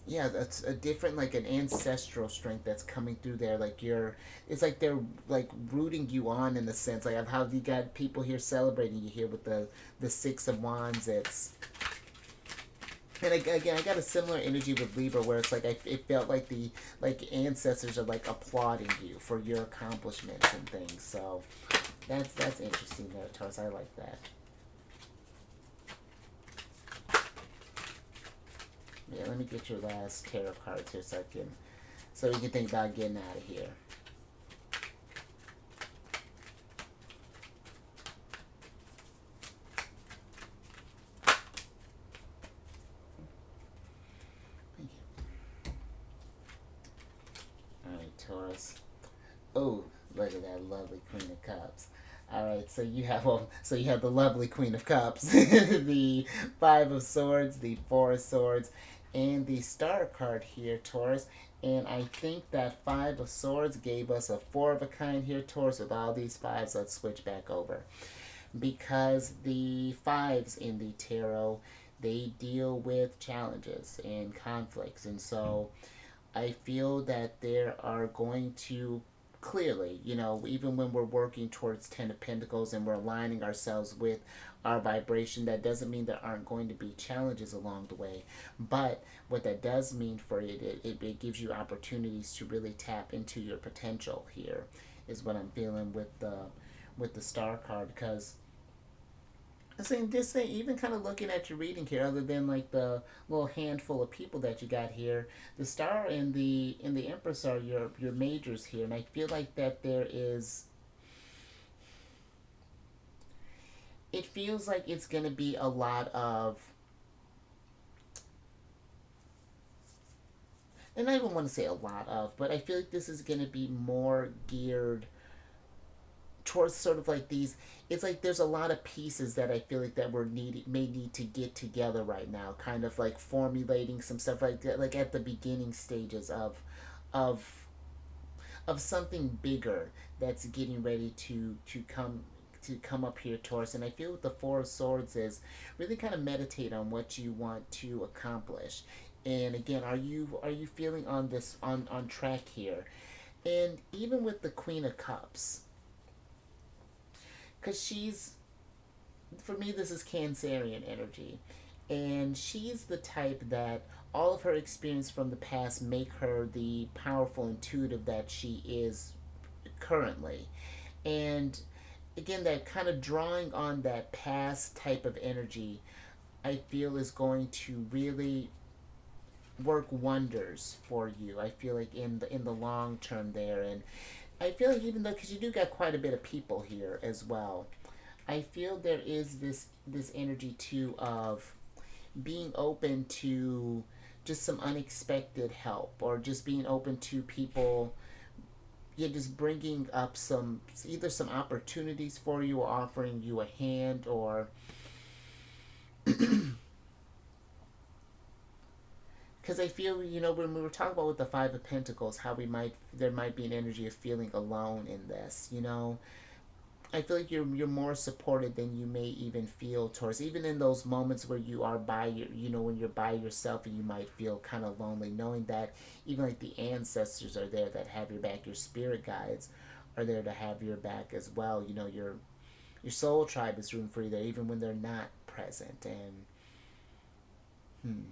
Yeah, that's a different, like an ancestral strength that's coming through there. Like it's like they're like rooting you on in the sense like of how you got people here celebrating you here with the Six of Wands. And again, I got a similar energy with Libra, where it's like it felt like the ancestors are like applauding you for your accomplishments and things. So that's interesting there, Taurus. I like that. Yeah, let me get your last tarot cards here so we can think about getting out of here. Taurus. Oh, look at that lovely Queen of Cups. All right, so you have the lovely Queen of Cups, the Five of Swords, the Four of Swords, and the Star card here, Taurus. And I think that Five of Swords gave us a four of a kind here, Taurus. With all these fives, let's switch back over, because the fives in the tarot, they deal with challenges and conflicts, and so I feel that there are going to clearly, even when we're working towards Ten of Pentacles and we're aligning ourselves with our vibration, that doesn't mean there aren't going to be challenges along the way. But what that does mean for it gives you opportunities to really tap into your potential here, is what I'm feeling with the Star card. Because I'm saying this thing, even kind of looking at your reading here, other than like the little handful of people that you got here, the Star and the Empress are your majors here, and I feel like that there is. It feels like it's gonna be a lot of, and I don't want to say a lot of, but I feel like this is gonna be more geared towards sort of like these. It's like there's a lot of pieces that I feel like that may need to get together right now, kind of like formulating some stuff like that, like at the beginning stages of of something bigger that's getting ready to come up here, Taurus. And I feel with the Four of Swords is really kind of meditate on what you want to accomplish. And again, are you feeling on track here? And even with the Queen of Cups, because for me, this is Cancerian energy, and she's the type that all of her experience from the past make her the powerful intuitive that she is currently. And again, that kind of drawing on that past type of energy, I feel is going to really work wonders for you. I feel like in the long term there. And I feel like even though, because you do got quite a bit of people here as well, I feel there is this energy too of being open to just some unexpected help, or just being open to people, yeah, just bringing up either some opportunities for you, or offering you a hand, or because because I feel, you know, when we were talking about with the Five of Pentacles, how there might be an energy of feeling alone in this, you know. I feel like you're more supported than you may even feel, Taurus. Even in those moments where you are by your, you know, when you're by yourself and you might feel kind of lonely, knowing that even like the ancestors are there that have your back, your spirit guides are there to have your back as well. You know, your soul tribe is rooting for you there, even when they're not present. And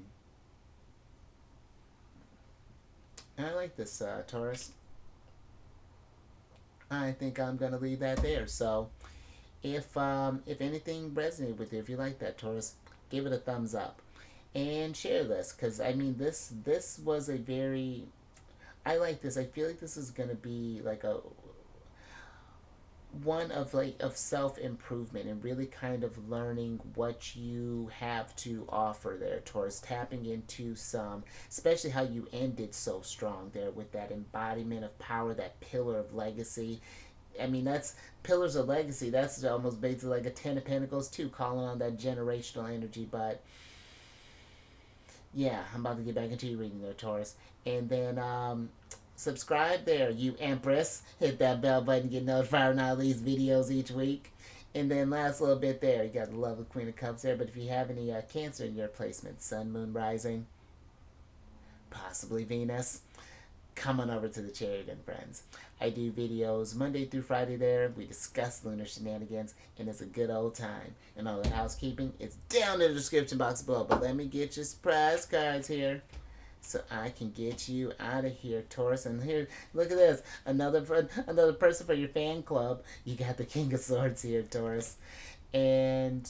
I like this, Taurus. I think I'm gonna leave that there. So if anything resonated with you, if you like that, Taurus, give it a thumbs up and share this, because I mean this was a very, I like this. I feel like this is gonna be like a one of like of self improvement and really kind of learning what you have to offer there, towards tapping into some, especially how you ended so strong there with that embodiment of power, that pillar of legacy. I mean, that's pillars of legacy. That's almost basically like a 10 of Pentacles too, calling on that generational energy. But yeah, I'm about to get back into your reading there, Taurus. And then subscribe there, you Empress. Hit that bell button, get notified on all these videos each week. And then last little bit there, you got the lovely Queen of Cups there. But if you have any Cancer in your placement, Sun, Moon, Rising, possibly Venus, come on over to the Chariot, friends. I do videos Monday through Friday there. We discuss lunar shenanigans, and it's a good old time. And all the housekeeping, it's down in the description box below. But let me get your surprise cards here, so I can get you out of here, Taurus. And here, look at this. Another person for your fan club. You got the King of Swords here, Taurus. And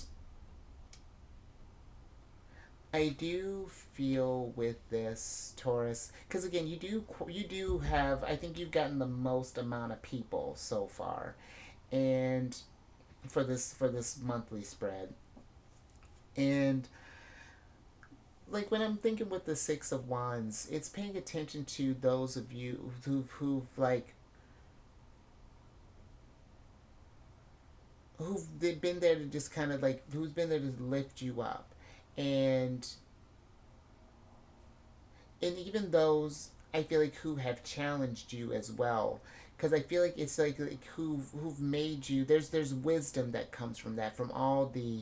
I do feel with this, Taurus, because again, you do have. I think you've gotten the most amount of people so far, and for this monthly spread, and like when I'm thinking with the Six of Wands, it's paying attention to those of you who've like who've been there to just kind of like who's been there to lift you up, and even those I feel like who have challenged you as well, because I feel like it's like who've made you. There's wisdom that comes from that, from all the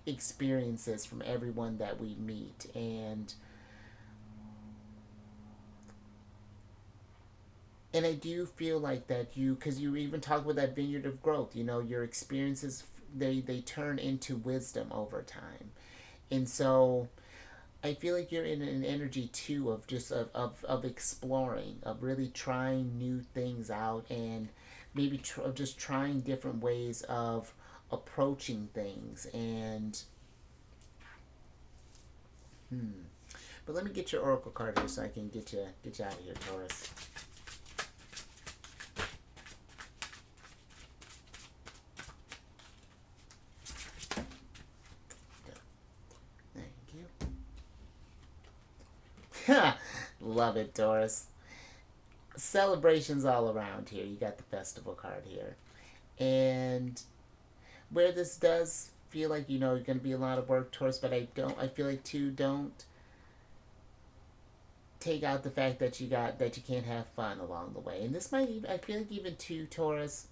experiences from everyone that we meet. And I do feel like that you, because you even talk about that vineyard of growth, you know, your experiences, they turn into wisdom over time. And so I feel like you're in an energy too of just of exploring, of really trying new things out, and maybe just trying different ways of approaching things. And but let me get your oracle card here so I can get you out of here, Taurus. Thank you. Love it, Taurus. Celebrations all around here. You got the festival card here. And where this does feel like, you know, you're going to be a lot of work, Taurus, but I feel like too, don't take out the fact that you can't have fun along the way. And this might even, I feel like even too, Taurus,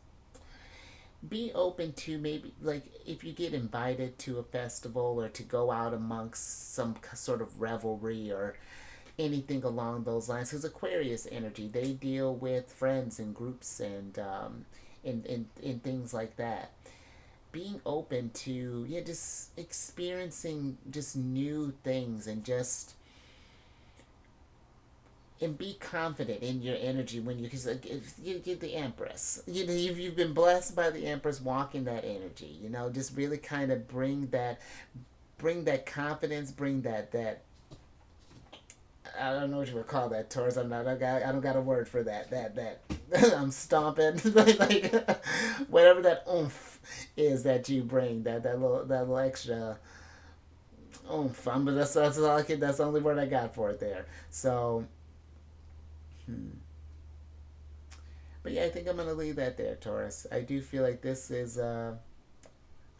be open to maybe like if you get invited to a festival or to go out amongst some sort of revelry or anything along those lines, because Aquarius energy, they deal with friends and groups and in things like that. Being open to, yeah, just experiencing just new things, and be confident in your energy when you, because like, if you get the Empress, you know, you've been blessed by the Empress walking that energy, you know, just really kind of bring that confidence, bring that I don't know what you would call that, Taurus. I don't got a word for that I'm stomping like whatever that oomph is that you bring, that little extra oomph. That's all I can. That's the only word I got for it there. So, but yeah, I think I'm gonna leave that there, Taurus. I do feel like this is I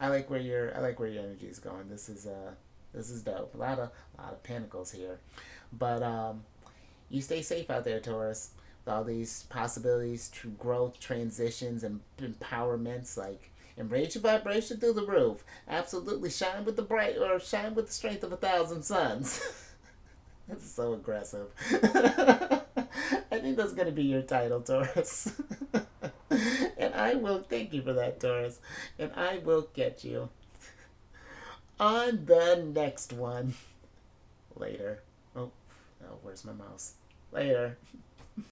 like where your energy is going. This is dope. A lot of pentacles here. But you stay safe out there, Taurus. With all these possibilities, true growth, transitions, and empowerments, like embrace your vibration through the roof. Absolutely shine with the bright, or shine with the strength of 1,000 suns. That's so aggressive. I think that's going to be your title, Taurus. And I will thank you for that, Taurus. And I will get you on the next one later. Oh, where's my mouse? Later.